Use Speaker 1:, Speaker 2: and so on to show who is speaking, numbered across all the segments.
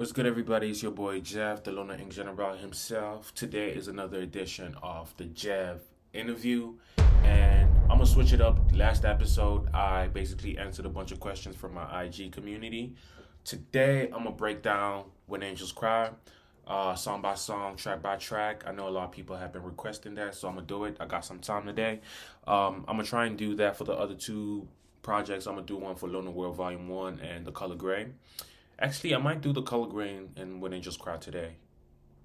Speaker 1: What's good, everybody? It's your boy Jeff, the Loner in General himself. Today is another edition of the Jeff interview, and I'm gonna switch it up. Last episode, I basically answered a bunch of questions from my IG community. Today, I'm gonna break down When Angels Cry, song by song, track by track. I know a lot of people have been requesting that, so I'm gonna do it. I got some time today. I'm gonna try and do that for the other two projects. I'm gonna do one for LONERWRLD Volume 1 and the Color Grey. Actually, I might do the color grade and When Angels Cry today.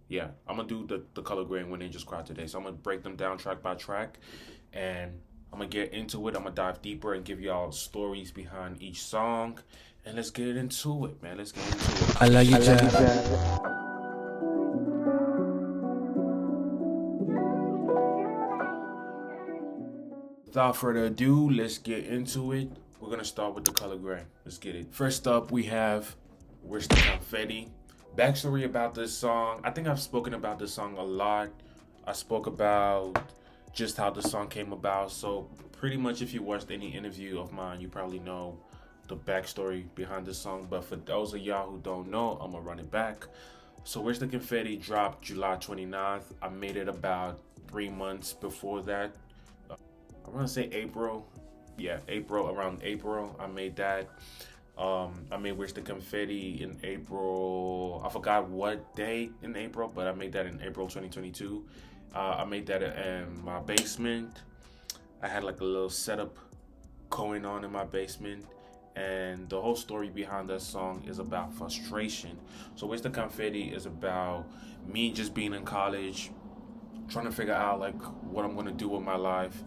Speaker 1: Yeah, I'm gonna do the color grade and When Angels Cry today. So I'm gonna break them down track by track, and I'm gonna get into it. I'm gonna dive deeper and give y'all stories behind each song, and let's get into it, man. Let's get into it.
Speaker 2: I love you, Jeff.
Speaker 1: Without further ado, let's get into it. We're gonna start with the color grade. Let's get it. First up, we have Where's the Confetti. Backstory about this song. I think I've spoken about this song a lot. I spoke about just how the song came about. So pretty much if you watched any interview of mine, you probably know the backstory behind this song. But for those of y'all who don't know, I'm gonna run it back. So Where's the Confetti dropped July 29th. I made it about 3 months before that. I want to say April. Yeah, around April, I made that. I made Where's the Confetti in April. I forgot what day in April, but I made that in April 2022. I made that in my basement. I had like a little setup going on in my basement, and the whole story behind that song is about frustration. So Where's the Confetti is about me just being in college, trying to figure out like what I'm gonna do with my life,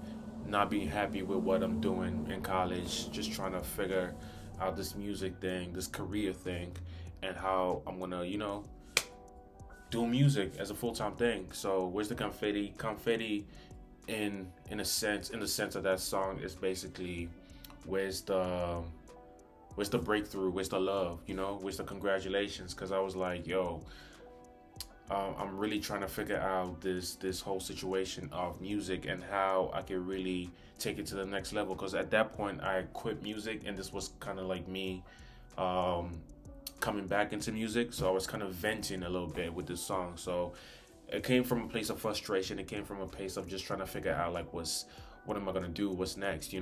Speaker 1: not being happy with what I'm doing in college, just trying to figure out this music thing, this career thing, and how I'm gonna, do music as a full-time thing. So Where's the Confetti? Confetti, in the sense of that song, is basically where's the breakthrough, where's the love, where's the congratulations? Because I was like, yo, I'm really trying to figure out this whole situation of music and how I can really take it to the next level. Because at that point, I quit music, and this was kind of like me coming back into music. So I was kind of venting a little bit with this song. So it came from a place of frustration. It came from a place of just trying to figure out like what am I gonna do? What's next?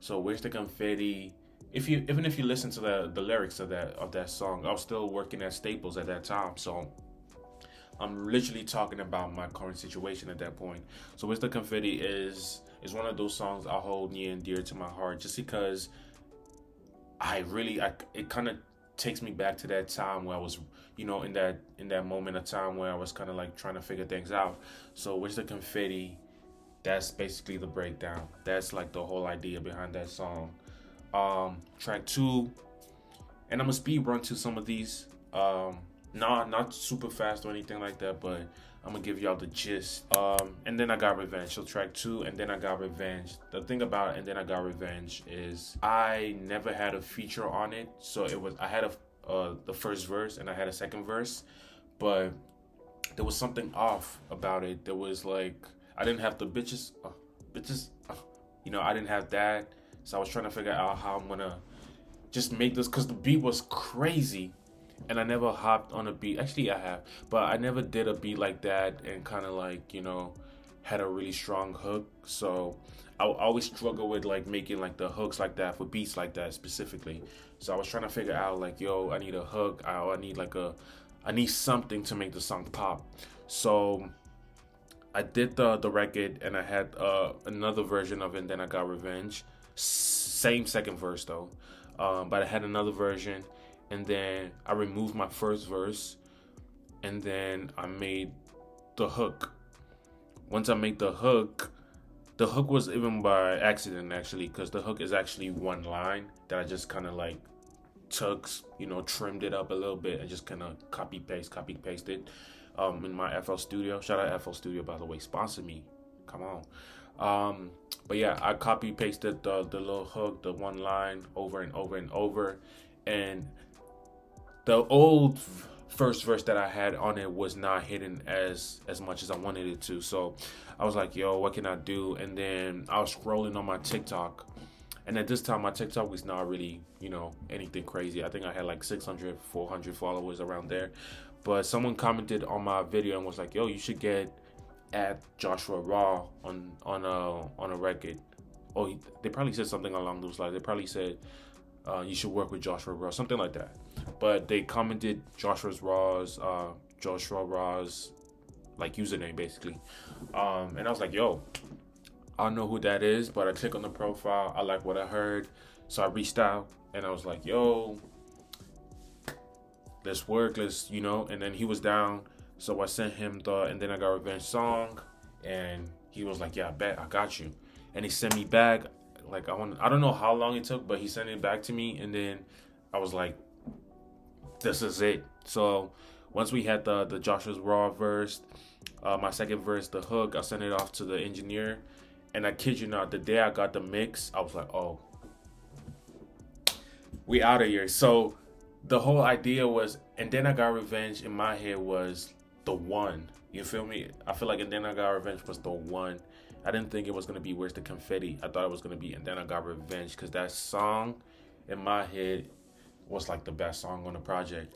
Speaker 1: So Where's the Confetti? Even if you listen to the lyrics of that song, I was still working at Staples at that time. So I'm literally talking about my current situation at that point. So Where's the Confetti is one of those songs I hold near and dear to my heart, just because it kind of takes me back to that time where I was, in that moment of time where I was kind of like trying to figure things out. So Where's the Confetti? That's basically the breakdown. That's like the whole idea behind that song. Track 2, and I'm gonna speed run to some of these. Not super fast or anything like that, but I'm gonna give y'all the gist. And Then I Got Revenge. So track 2, And Then I Got Revenge. The thing about And Then I Got Revenge is I never had a feature on it. So I had the first verse and I had a second verse, but there was something off about it. There was like, I didn't have the bitches, I didn't have that. So I was trying to figure out how I'm gonna just make this, because the beat was crazy. And I never hopped on a beat. Actually, I have, but I never did a beat like that and kind of like, had a really strong hook. So I always struggle with like making like the hooks like that for beats like that specifically. So I was trying to figure out like, yo, I need a hook. I need something to make the song pop. So I did the record, and I had another version of it, and Then I Got Revenge. Same second verse though, but I had another version. And then I removed my first verse, and then I made the hook. Once I made the hook was even by accident actually, because the hook is actually one line that I just kind of like took, trimmed it up a little bit and just kind of copy pasted in my FL Studio. Shout out FL Studio, by the way, sponsor me. Come on. But yeah, I copy pasted the little hook, the one line over and over and over, and the old first verse that I had on it was not hitting as much as I wanted it to. So I was like, yo, what can I do? And then I was scrolling on my TikTok, And at this time, my TikTok was not really, you know, anything crazy. I think I had like 600, 400 followers around there. But someone commented on my video and was like, "Yo, you should get at Joshua Raw on a record." Oh, they probably said something along those lines. They probably said you should work with Joshua Raw, something like that. But they commented Joshua Raw's like username basically, and I was like, "Yo, I don't know who that is," but I clicked on the profile. I like what I heard, so I reached out and I was like, "Yo, let's work, let's, you know." And then he was down, so I sent him the "And Then I Got Revenge" song, and he was like, "Yeah, I bet, I got you." And he sent me back, like, I don't know how long it took, but he sent it back to me, and then I was like, this is it. So once we had the Joshua's Raw verse, my second verse, the hook, I sent it off to the engineer, and I kid you not, the day I got the mix, I was like, oh, we out of here. So the whole idea was, "And Then I Got Revenge" in my head was the one. You feel me? I feel like "And Then I Got Revenge" was the one. I didn't think it was gonna be "Where's the Confetti." I thought it was gonna be "And Then I Got Revenge," because that song in my head was like the best song on the project.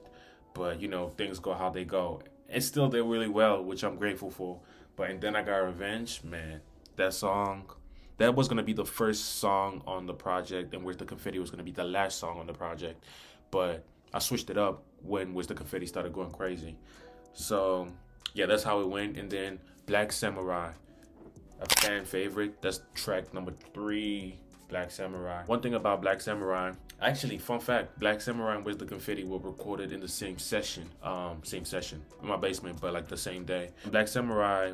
Speaker 1: But you know, things go how they go. It still did really well, which I'm grateful for. But "And Then I Got Revenge," man, that song, that was gonna be the first song on the project, and "Where's the Confetti" was gonna be the last song on the project. But I switched it up when "Where's the Confetti" started going crazy. So yeah, that's how it went. And then Black Samurai, a fan favorite. That's track number 3, Black Samurai. One thing about Black Samurai, actually, fun fact, Black Samurai and "Where's the Confetti" were recorded in the same session in my basement, but like the same day. Black Samurai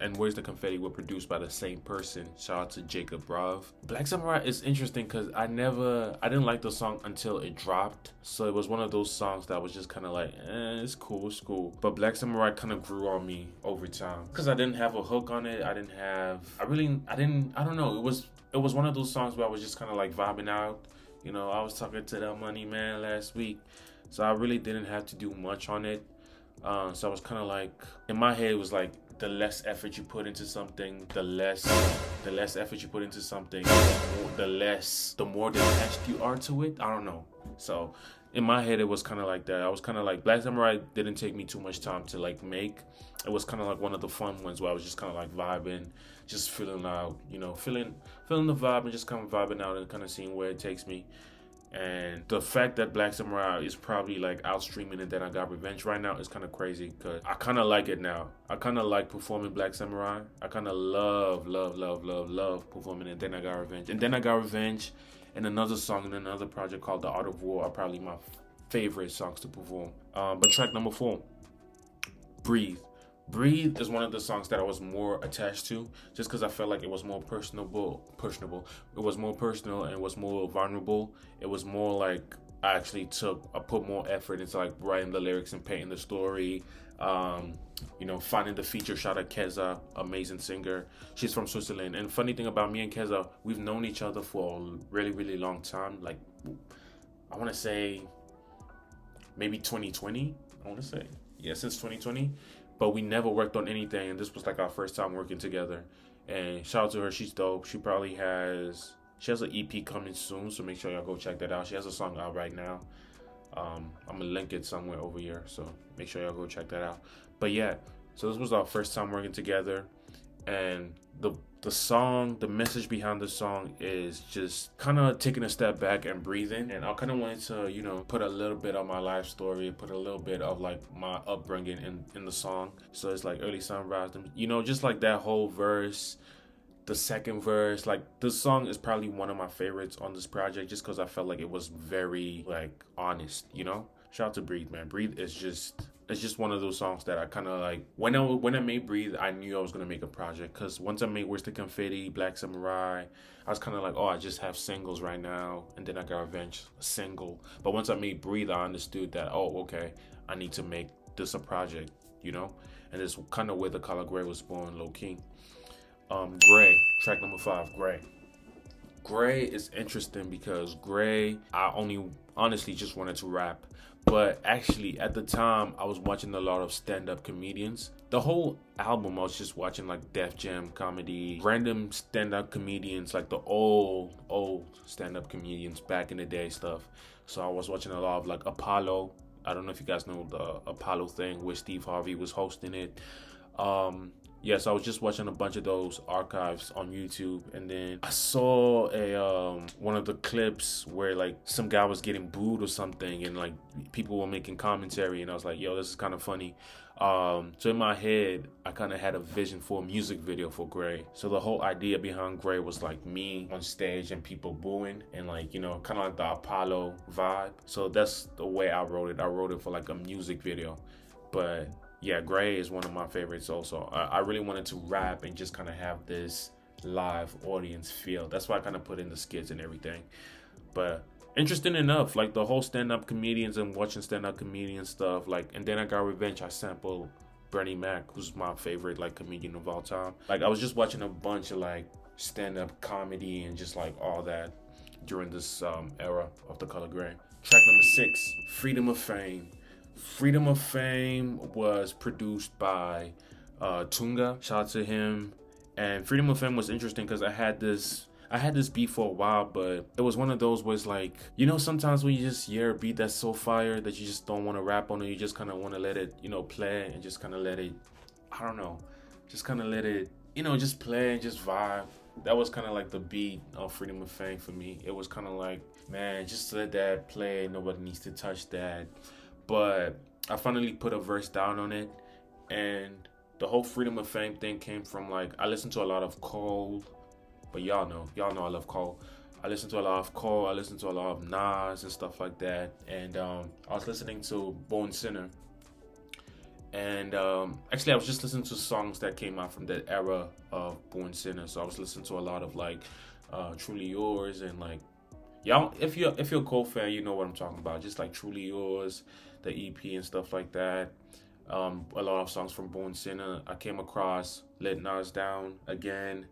Speaker 1: and "Where's the Confetti" were produced by the same person. Shout out to Jacob Brav. Black Samurai is interesting because I didn't like the song until it dropped. So it was one of those songs that was just kind of like, it's cool. But Black Samurai kind of grew on me over time because I didn't have a hook on it. I don't know. It was one of those songs where I was just kind of like vibing out. You know, I was talking to that money man last week, so I really didn't have to do much on it. So I was kind of like, in my head, it was like, the less effort you put into something, the less effort you put into something, the more attached you are to it. I don't know. So in my head, it was kind of like that. I was kind of like, Black Samurai didn't take me too much time to like make. It was kind of like one of the fun ones where I was just kind of like vibing, just feeling out, you know, feeling the vibe and just kind of vibing out and kind of seeing where it takes me. And the fact that Black Samurai is probably like out streaming "And Then I Got Revenge" right now is kind of crazy because I kind of like it now. I kind of like performing Black Samurai. I kind of love performing "And Then I Got Revenge." "And Then I Got Revenge" and another song in another project called "The Art of War" are probably my favorite songs to perform. But track number 4, "Breathe." "Breathe" is one of the songs that I was more attached to, just because I felt like it was more personable. It was more personal and it was more vulnerable. It was more like I put more effort into like writing the lyrics and painting the story. You know, finding the feature shot at Keza, amazing singer. She's from Switzerland. And funny thing about me and Keza, we've known each other for a really long time. Like, I want to say maybe 2020. Since 2020. But we never worked on anything, and this was like our first time working together. And shout out to her, she's dope. She has an EP coming soon, so make sure y'all go check that out. She has a song out right now. I'm gonna link it somewhere over here, so make sure y'all go check that out. But yeah, so this was our first time working together, and the song, the message behind the song is just kind of taking a step back and breathing. And I kind of wanted to, you know, put a little bit of my life story, put a little bit of like my upbringing in the song. So it's like early sunrise, you know, just like that whole verse, the second verse, like this song is probably one of my favorites on this project just because I felt like it was very like honest, you know. Shout out to Breathe, man. Breathe is just one of those songs that I kind of like. When I made Breathe, I knew I was gonna make a project because once I made "Where's the Confetti," Black Samurai, I was kind of like, oh, I just have singles right now, and then I got Revenge, a single. But once I made Breathe, I understood that, oh, okay, I need to make this a project, you know. And it's kind of where the Color Grey was born, low key. Gray, track number 5, Gray. Gray is interesting because Gray, I only honestly just wanted to rap. But actually, at the time, I was watching a lot of stand-up comedians. The whole album, I was just watching like Def Jam comedy, random stand-up comedians, like the old stand-up comedians back in the day stuff. So I was watching a lot of like Apollo. I don't know if you guys know the Apollo thing where Steve Harvey was hosting it. Yeah, so I was just watching a bunch of those archives on YouTube, and then I saw a one of the clips where like some guy was getting booed or something, and like people were making commentary, and I was like, yo, this is kind of funny. So in my head, I kind of had a vision for a music video for Gray. So the whole idea behind Gray was like me on stage and people booing, and like, you know, kind of like the Apollo vibe. So that's the way I wrote it. I wrote it for like a music video, but yeah, Gray is one of my favorites also. I really wanted to rap and just kind of have this live audience feel. That's why I kind of put in the skits and everything. But interesting enough, like the whole stand-up comedians and watching stand-up comedian stuff, like, and then I got revenge. I sampled Bernie Mac, who's my favorite like comedian of all time. Like I was just watching a bunch of like stand-up comedy and just like all that during this era of the Color Grey. Track number 6, Freedom of Fame. Freedom of Fame was produced by Tunga. Shout out to him. And Freedom of Fame was interesting because I had this beat for a while, but it was one of those where it's like, you know, sometimes when you just hear a beat that's so fire that you just don't want to rap on it, you just kind of want to let it, you know, play and just kind of let it, I don't know, just kind of let it, you know, just play and just vibe. That was kind of like the beat of Freedom of Fame for me. It was kind of like, man, just let that play. Nobody needs to touch that. But I finally put a verse down on it, and the whole Freedom of Fame thing came from like, I listened to a lot of Cole, but y'all know I love Cole. I listened to a lot of Cole, I listened to a lot of Nas and stuff like that, and I was listening to Born Sinner, and actually I was just listening to songs that came out from that era of Born Sinner. So I was listening to a lot of like Truly Yours, and like, y'all, if you're a Cole fan, you know what I'm talking about. Just like Truly Yours, the EP and stuff like that. A lot of songs from Born Sinner. I came across Let Nas Down again,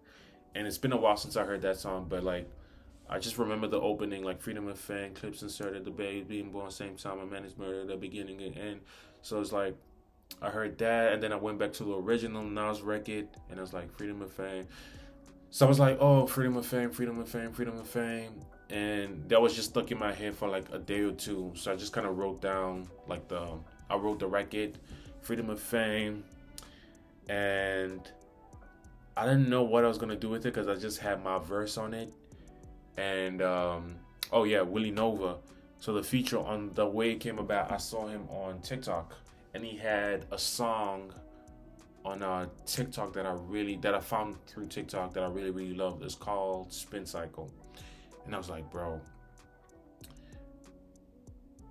Speaker 1: and it's been a while since I heard that song, but like I just remember the opening, like Freedom of Fame, clips inserted, the baby being born same time, a man is murdered, the beginning and end. So it's like I heard that, and then I went back to the original Nas record, and I was like Freedom of Fame. So I was like, oh, Freedom of Fame, Freedom of Fame, Freedom of Fame. And that was just stuck in my head for like a day or two. So I just kind of wrote down like I wrote the record, Freedom of Fame. And I didn't know what I was going to do with it because I just had my verse on it. And, oh yeah, Willie Nova. So the feature on the way it came about, I saw him on TikTok. And he had a song on TikTok that I found through TikTok that I really loved. It's called Spin Cycle. And I was like, bro,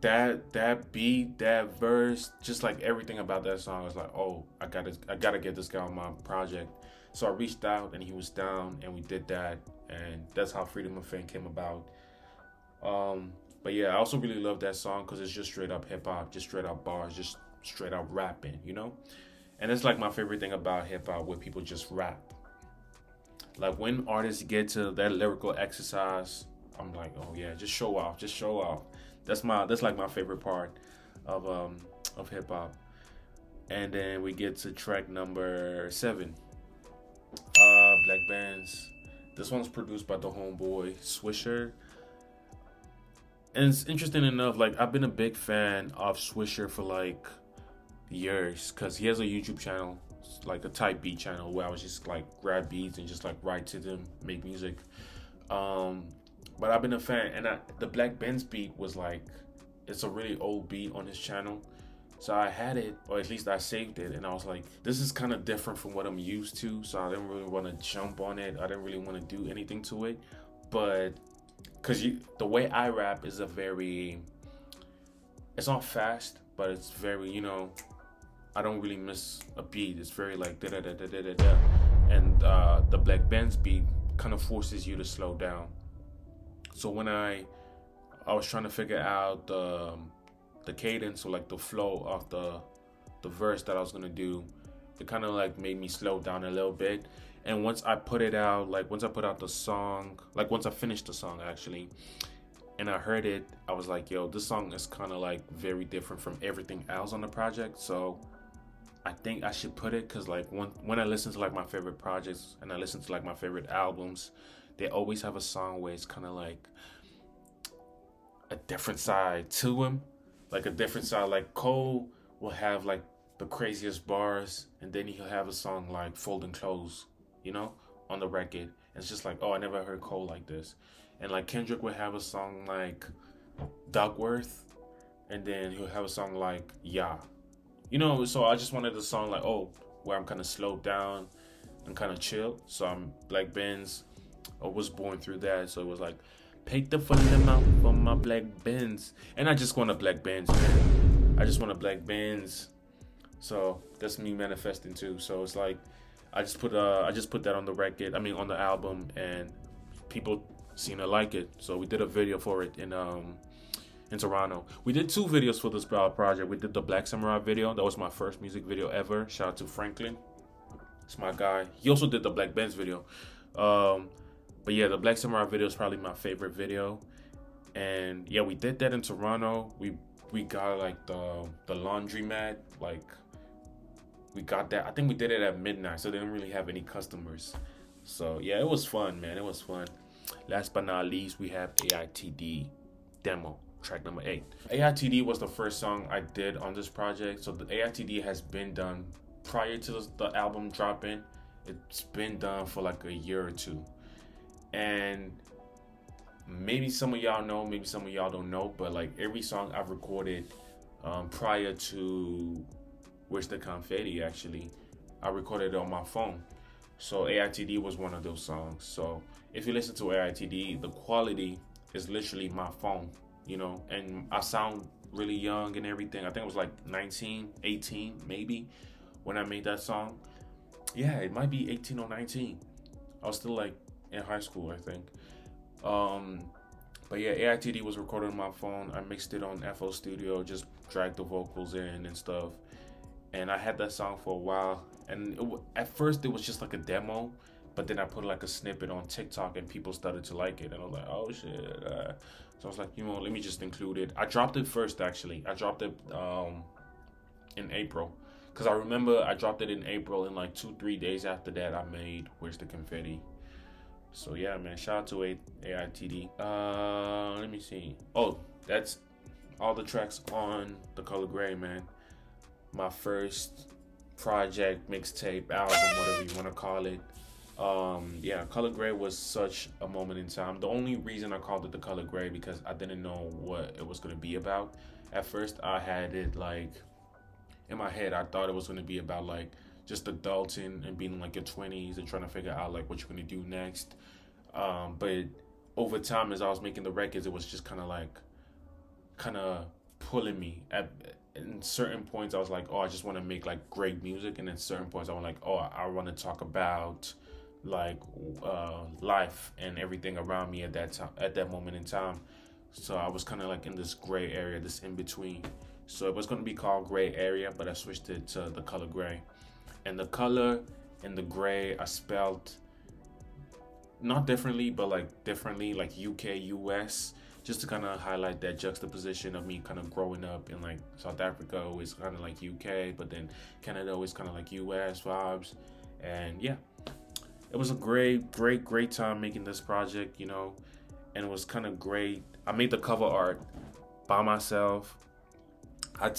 Speaker 1: that beat, that verse, just like everything about that song, I was like, oh, I gotta get this guy on my project. So I reached out and he was down, and we did that, and that's how Freedom of Fame came about. But yeah, I also really love that song because it's just straight up hip hop, just straight up bars, just straight up rapping, you know? And it's like my favorite thing about hip hop, where people just rap. Like when artists get to that lyrical exercise, I'm like, oh yeah, just show off. That's like my favorite part of hip hop. And then we get to track number 7, Black Bands. This one's produced by the homeboy Swisher. And it's interesting enough, like I've been a big fan of Swisher for like years, because he has a YouTube channel, like a type beat channel, where I was just like grab beats and just like write to them, make music. But I've been a fan, and the Black Benz beat was like, it's a really old beat on his channel. So I had it, or at least I saved it, and I was like, this is kind of different from what I'm used to, so I didn't really want to jump on it. I didn't really want to do anything to it. But because the way I rap is it's not fast, but it's very, you know, I don't really miss a beat. It's very like da da da da da da da. And the Black Benz beat kind of forces you to slow down. So when I was trying to figure out the cadence, or like the flow of the verse that I was gonna do, it kind of like made me slow down a little bit. And once I put it out, like once I put out the song, like once I finished the song actually, and I heard it, I was like, yo, this song is kind of like very different from everything else on the project. So I think I should put it, because like when I listen to like my favorite projects and I listen to like my favorite albums, they always have a song where it's kind of like a different side to him, like a different side. Like Cole will have like the craziest bars, and then he'll have a song like Folding Clothes, you know, on the record. And it's just like, oh, I never heard Cole like this. And like Kendrick would have a song like Duckworth, and then he'll have a song like Yeah. You know, so I just wanted a song like, oh, where I'm kind of slowed down and kind of chill. So I'm Black Benz. I was born through that. So it was like, take the full amount from my Black Benz. And I just want a Black Benz, man. I just want a Black Benz. So that's me manifesting too. So it's like, I just put that on the record. I mean, on the album, and people seem to like it. So we did a video for it in Toronto. We did 2 videos for this project. We did the Black Samurai video. That was my first music video ever. Shout out to Franklin. It's my guy. He also did the Black Benz video. But yeah, the Black Samurai video is probably my favorite video. And yeah, we did that in Toronto. We got like the laundromat, like we got that. I think we did it at midnight, so they didn't really have any customers. So yeah, it was fun, man. It was fun. Last but not least, we have AITD demo, track number 8. AITD was the first song I did on this project. So the AITD has been done prior to the album dropping. It's been done for like a year or 2. And maybe some of y'all know, maybe some of y'all don't know, but like every song I've recorded prior to Where's the Confetti, actually, I recorded it on my phone. So AITD was one of those songs. So if you listen to AITD, the quality is literally my phone, you know, and I sound really young and everything. I think it was like 19, 18 maybe when I made that song. Yeah, it might be 18 or 19. I was still like in high school, I think. But yeah, AITD was recorded on my phone. I mixed it on FL Studio, just dragged the vocals in and stuff. And I had that song for a while. And at first it was just like a demo, but then I put like a snippet on TikTok and people started to like it. And I was like, oh shit. So I was like, you know, let me just include it. I dropped it first, actually. I dropped it in April. Because I remember I dropped it in April, and like 2-3 days after that, I made Where's the Confetti. So yeah, man, shout out to AITD. Let me see. Oh, that's all the tracks on the Color Grey, man. My first project, mixtape, album, whatever you want to call it. Yeah, Color Grey was such a moment in time. The only reason I called it the Color Grey because I didn't know what it was going to be about. At first, I had it like in my head. I thought it was going to be about like just adulting and being like your 20s and trying to figure out like what you're going to do next. But over time, as I was making the records, it was just kind of pulling me. In certain points, I was like, oh, I just want to make like great music. And then certain points, I was like, oh, I want to talk about like life and everything around me at that time, at that moment in time. So I was kind of like in this gray area, this in between. So it was going to be called Gray Area, but I switched it to the Color Grey. And the color and the gray I spelled not differently, but like differently, like UK, US, just to kind of highlight that juxtaposition of me kind of growing up in like South Africa, always kind of like UK, but then Canada always kind of like US vibes. And yeah, it was a great time making this project, you know, and it was kind of great. I made the cover art by myself. I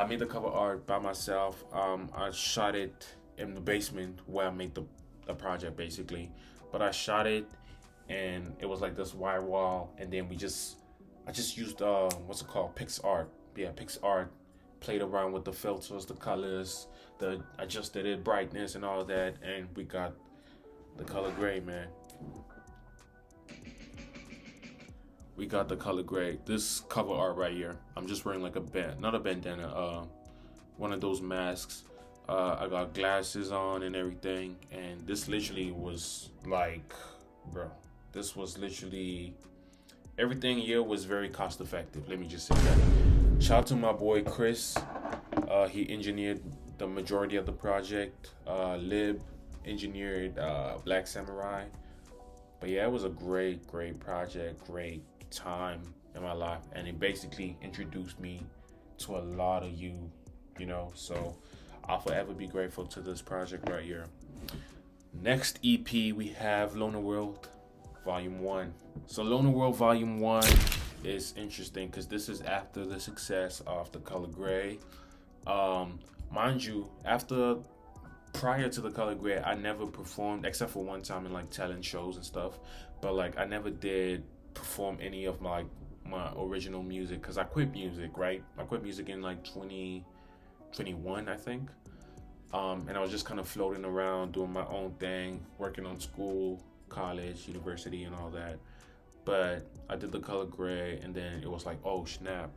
Speaker 1: made the cover art by myself. I shot it in the basement where I made the project basically, but I shot it and it was like this wire wall, and then I just used what's it called, PixArt. Yeah, PixArt. Played around with the filters, the colors, adjusted it, brightness and all of that, and we got the Color Grey, man. We got the Color Grey. This cover art right here. I'm just wearing like not a bandana, one of those masks. I got glasses on and everything, and this literally was like, bro, this was literally, everything here was very cost effective. Let me just say that. Shout out to my boy Chris. He engineered the majority of the project. Lib engineered Black Samurai. But yeah, it was a great project, great time in my life, and it basically introduced me to a lot of you know, so I'll forever be grateful to this project right here. Next EP, we have LONERWRLD Volume 1. So LONERWRLD Volume 1 is interesting because this is after the success of the Color Grey. Mind you, prior to the Color Grey, I never performed except for one time in like talent shows and stuff, but like I never did perform any of my original music because I quit music, right? I quit music in like 2021, I think. And I was just kind of floating around doing my own thing, working on school, college, university, and all that. But I did the Color Grey, and then it was like, oh snap,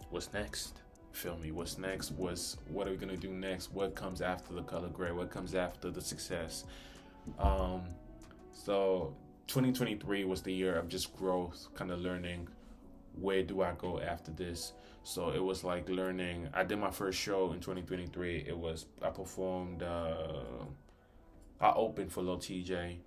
Speaker 1: what's next? Feel me? What's next? What are we gonna do next? What comes after the Color Grey? What comes after the success? So 2023 was the year of just growth, kind of learning where do I go after this. So it was like learning. I did my first show in 2023. I performed, I opened for Lil TJ,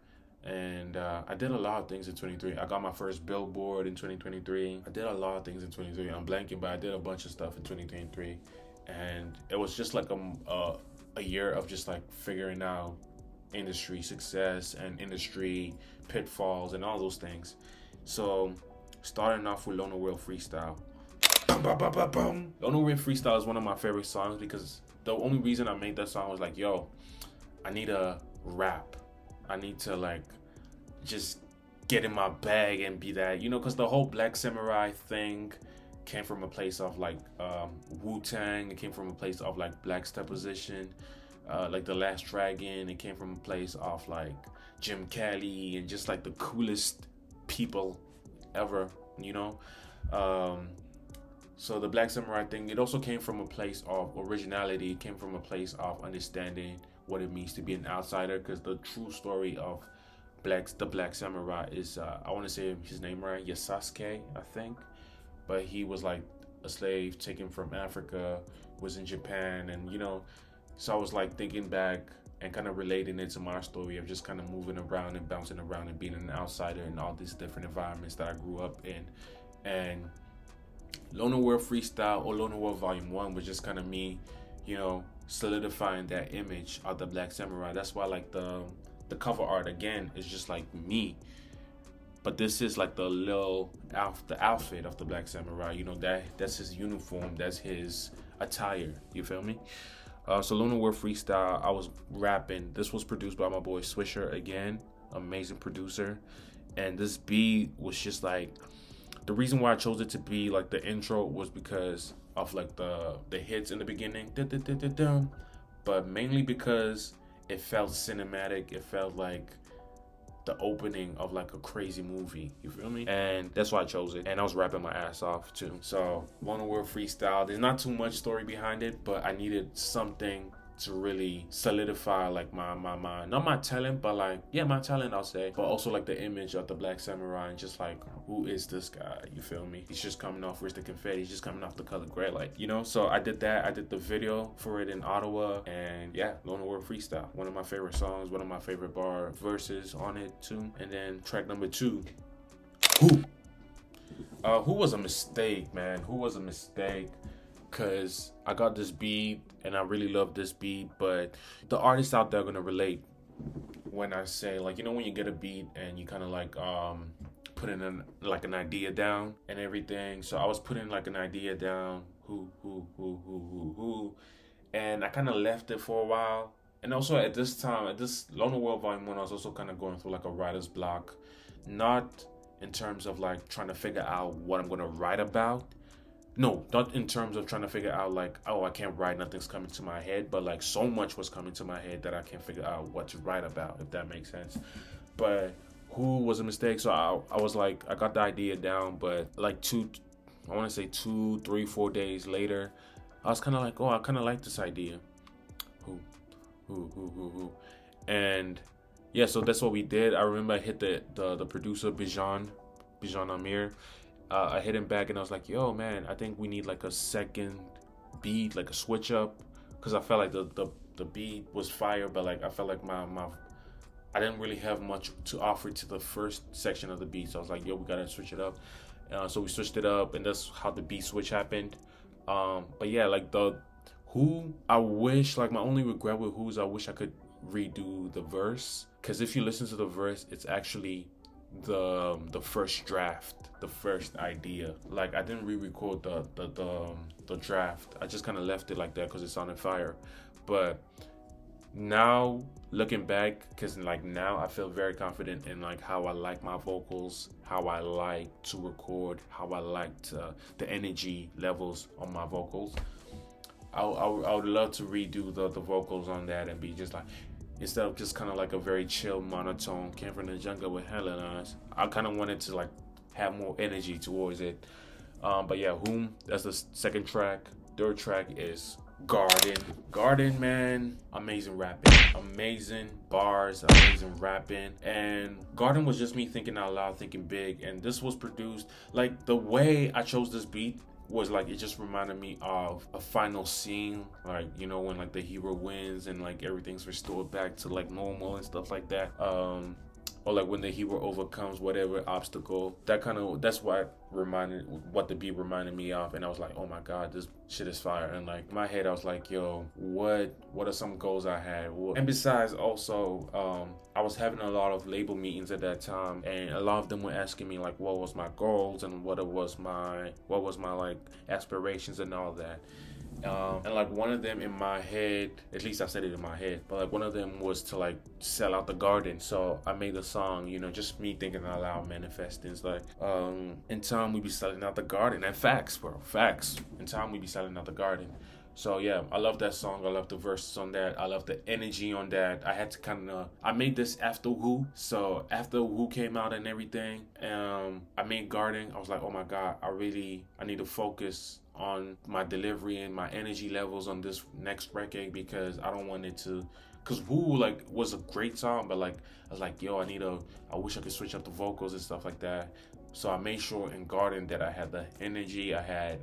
Speaker 1: and I did a lot of things in 23. I got my first billboard in 2023. I did a lot of things in 23. I'm blanking, but I did a bunch of stuff in 2023, and it was just like a year of just like figuring out industry success and industry pitfalls and all those things. So starting off with LONERWRLD Freestyle. LONERWRLD Freestyle is one of my favorite songs because the only reason I made that song was like, yo, I need a rap. I need to like just get in my bag and be that, you know, because the whole Black Samurai thing came from a place of like Wu-Tang. It came from a place of like Black Stepposition, like The Last Dragon. It came from a place of like Jim Kelly and just like the coolest people ever, you know. So the Black Samurai thing, it also came from a place of originality. It came from a place of understanding what it means to be an outsider, because the true story of the Black Samurai is, I want to say his name right, Yasuke, I think. But he was like a slave taken from Africa, was in Japan, and you know, so I was like thinking back and kind of relating it to my story of just kind of moving around and bouncing around and being an outsider in all these different environments that I grew up in. And LONERWRLD Freestyle, or LONERWRLD Volume 1, was just kind of me, you know, solidifying that image of the Black Samurai. That's why like the cover art again is just like me, but this is like the outfit of the Black Samurai, you know, that's his uniform, that's his attire, you feel me? So LONERWRLD Freestyle, I was rapping. This was produced by my boy Swisher, again, amazing producer. And this beat was just like, the reason why I chose it to be like the intro was because of like the hits in the beginning, but mainly because it felt cinematic. It felt like the opening of like a crazy movie, you feel me? And that's why I chose it. And I was rapping my ass off too. So LONERWRLD Freestyle, there's not too much story behind it, but I needed something to really solidify like my not my talent, but like, yeah, my talent, I'll say, but also like the image of the Black Samurai, and just like, who is this guy, you feel me? He's just coming off, where's the confetti? He's just coming off the Color Grey, like, you know. So I did that. I did the video for it in Ottawa, and yeah, LONERWRLD Freestyle, one of my favorite songs, one of my favorite bar verses on it too. And then track number 2, Who was a mistake, man. Who was a mistake? Because I got this beat and I really love this beat, but the artists out there are gonna relate when I say, like, you know, when you get a beat and you kind of like put in like an idea down and everything. So I was putting like an idea down, who, and I kind of left it for a while. And also at this time, at this LONERWRLD Volume 1, I was also kind of going through like a writer's block, not in terms of like trying to figure out what I'm gonna write about. No, not in terms of trying to figure out like, oh, I can't write, nothing's coming to my head, but like so much was coming to my head that I can't figure out what to write about, if that makes sense. But who was a mistake? So I was like, I got the idea down, but like 2, 3, 4 days later, I was kind of like, oh, I kind of like this idea. Who. And yeah, so that's what we did. I remember I hit the producer, Bijan Amir. I hit him back and I was like, yo, man, I think we need like a second beat, like a switch up, because I felt like the beat was fire, but like I felt like my I didn't really have much to offer to the first section of the beat. So I was like, yo, we gotta switch it up. So we switched it up, and that's how the beat switch happened. But yeah, like the Who, I wish, like my only regret with Who's I wish I could redo the verse, because if you listen to the verse, it's actually the first draft, the first idea. Like I didn't re-record the draft. I just kind of left it like that because it sounded fire. But now looking back, because like now I feel very confident in like how I like my vocals, how I like to record, how I like the energy levels on my vocals. I would love to redo the vocals on that and be just like, instead of just kind of like a very chill monotone, came from the jungle with hella lines, I kind of wanted to like have more energy towards it. But yeah, Whom, that's the second track. Third track is Garden. Garden, man, amazing rapping, amazing bars, amazing rapping. And Garden was just me thinking out loud, thinking big. And this was produced, like the way I chose this beat was like, it just reminded me of a final scene, like, you know, when like the hero wins and like everything's restored back to like normal and stuff like that. Or like when the hero overcomes whatever obstacle. That's what the beat reminded me of. And I was like, oh my god, this shit is fire. And like in my head I was like, yo, what are some goals I had? And besides, also I was having a lot of label meetings at that time, and a lot of them were asking me like what was my goals and what was my like aspirations and all that. And like one of them in my head, at least I said it in my head, but like one of them was to like sell out the Garden. So I made a song, you know, just me thinking out loud, manifesting. It's like, in time we be selling out the Garden. And facts, bro, facts. In time we be selling out the Garden. So yeah, I love that song. I love the verses on that. I love the energy on that. I had to I made this after Who. So after Who came out and everything, I made Garden. I was like, oh my god, I need to focus on my delivery and my energy levels on this next record, because I don't want it to, because Who like was a great song, but like I was like, yo, I wish I could switch up the vocals and stuff like that. So I made sure in Garden that I had the energy, I had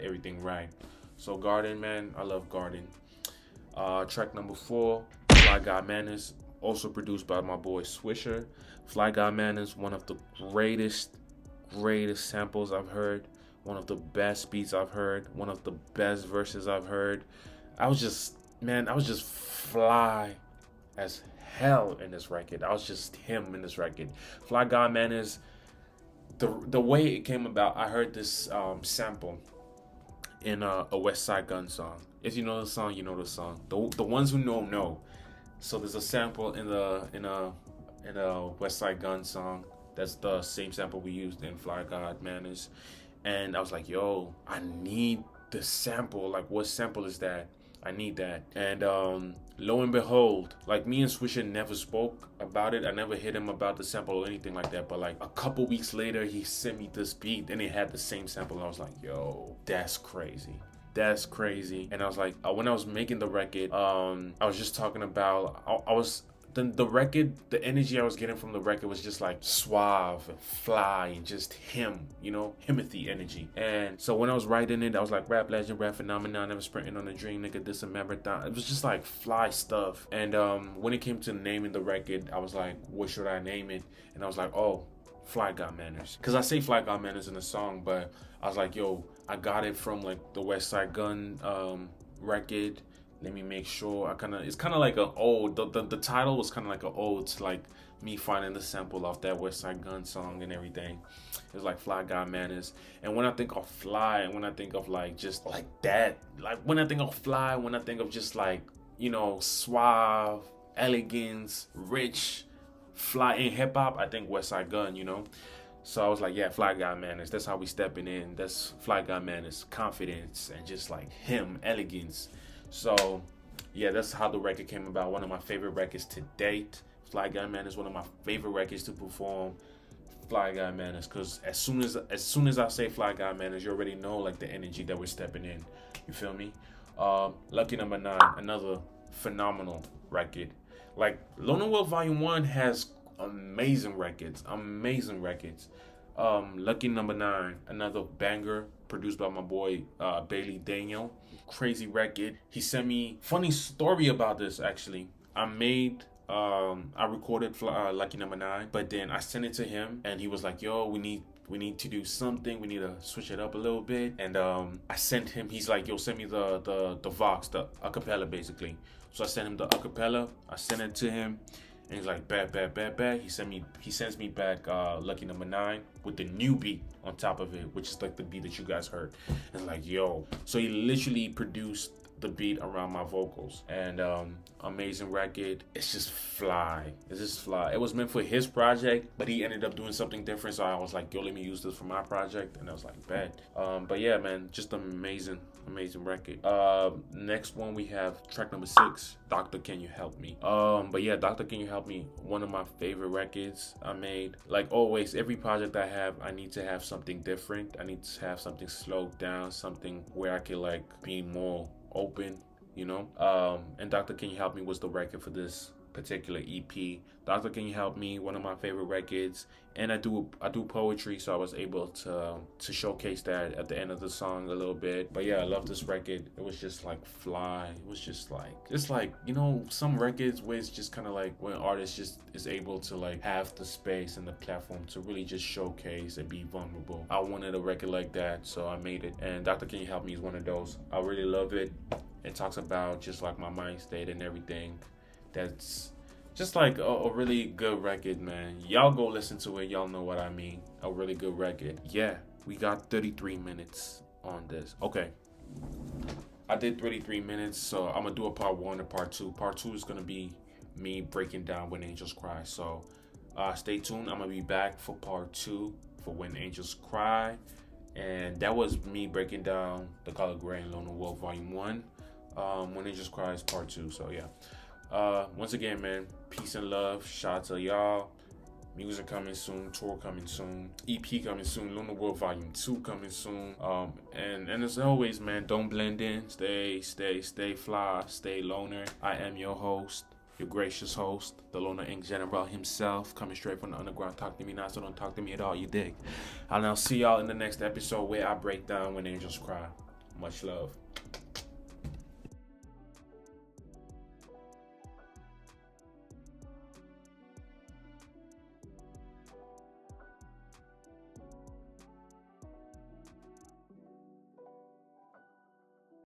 Speaker 1: everything right. So Garden, man, I love Garden. Track number 4, Fly Guy Manners, also produced by my boy Swisher. Fly Guy Manners, one of the greatest samples I've heard, one of the best beats I've heard, one of the best verses I've heard. I was just fly as hell in this record. I was just him in this record. Fly Guy Manners, the way it came about, I heard this sample in a West Side Gun song. If you know the song, you know the song. The ones who know. So there's a sample in a West Side Gun song. That's the same sample we used in Fly God Manners. And I was like, yo, I need the sample. Like, what sample is that? I need that. And lo and behold, like me and Swisher never spoke about it. I never hit him about the sample or anything like that. But like a couple weeks later, he sent me this beat and it had the same sample. And I was like, yo, that's crazy. That's crazy. And I was like, when I was making the record, I was just talking about, the record, the energy I was getting from the record was just like suave and fly and just him, you know, Himothy energy. And so when I was writing it, I was like, rap legend, rap phenomenon, never sprinting on a dream, nigga, this a marathon. It was just like fly stuff. And when it came to naming the record, I was like, what should I name it? And I was like, oh, Fly Guy Manners. Because I say Fly Guy Manners in the song, but I was like, yo, I got it from like the West Side Gun record. Let me make sure. It's kind of like an ode. The title was kind of like an ode to like me finding the sample off that West Side Gun song and everything. It was like Fly Guy Manners. And when I think of fly, and when I think of like just like that, like when I think of fly, when I think of just like, you know, suave, elegance, rich, fly in hip hop, I think West Side Gun, you know. So I was like, yeah, Fly Guy Manners. That's how we stepping in. That's Fly Guy Manners, confidence and just like him, elegance. So, yeah, that's how the record came about. One of my favorite records to date. Fly Guy Manners is one of my favorite records to perform. Fly Guy Manners, because as soon as I say Fly Guy Manners, you already know like the energy that we're stepping in. You feel me? Lucky Number 9, another phenomenal record. Like LONERWRLD Volume 1 has amazing records. Lucky Number 9, another banger produced by my boy Bailey Daniel. Crazy record. He sent me funny story about this actually. I recorded Lucky Number 9, but then I sent it to him and he was like, yo, we need to do something. We need to switch it up a little bit. And I sent him, he's like, yo, send me the Vox, the acapella basically. So I sent him the acapella. I sent it to him. And he's like, bad. He sends me back Lucky Number 9 with the new beat on top of it, which is like the beat that you guys heard. And like, yo. So he literally produced the beat around my vocals. And amazing record. It's just fly. It was meant for his project, but he ended up doing something different. So I was like, yo, let me use this for my project. And I was like, bad. But yeah, man, just amazing record. Next one we have track number 6, Doctor Can You Help Me. But yeah, Doctor Can You Help Me, one of my favorite records I made. Like always, every project I have, I need to have something different. I need to have something slowed down, something where I can like be more open, you know. And Doctor Can You Help Me was the record for this particular EP. Doctor Can You Help Me, one of my favorite records. And I do poetry, so I was able to showcase that at the end of the song a little bit. But yeah, I love this record. It was just like fly. It was just like, it's like, you know, some records where it's just kind of like when artists just is able to like have the space and the platform to really just showcase and be vulnerable. I wanted a record like that, so I made it. And Doctor Can You Help Me is one of those. I really love it. It talks about just like my mind state and everything. That's just like a really good record, man. Y'all go listen to it. Y'all know what I mean. A really good record. Yeah, we got 33 minutes on this. Okay. I did 33 minutes, so I'm going to do a part 1 and part 2. Part 2 is going to be me breaking down When Angels Cry. So stay tuned. I'm going to be back for part 2 for When Angels Cry. And that was me breaking down the Color Grey LONRWRLD Volume 1. When Angels Cry is part 2. So yeah. Once again, man, peace and love. Shout out to y'all. Music coming soon, tour coming soon, EP coming soon, LONERWRLD Volume 2 coming soon. And as always, man, don't blend in. Stay fly, stay loner. I am your host, your gracious host, the Loner Ink General himself, coming straight from the underground. Talk to me now, so don't talk to me at all, you dig? I'll now see y'all in the next episode where I break down When Angels Cry. Much love.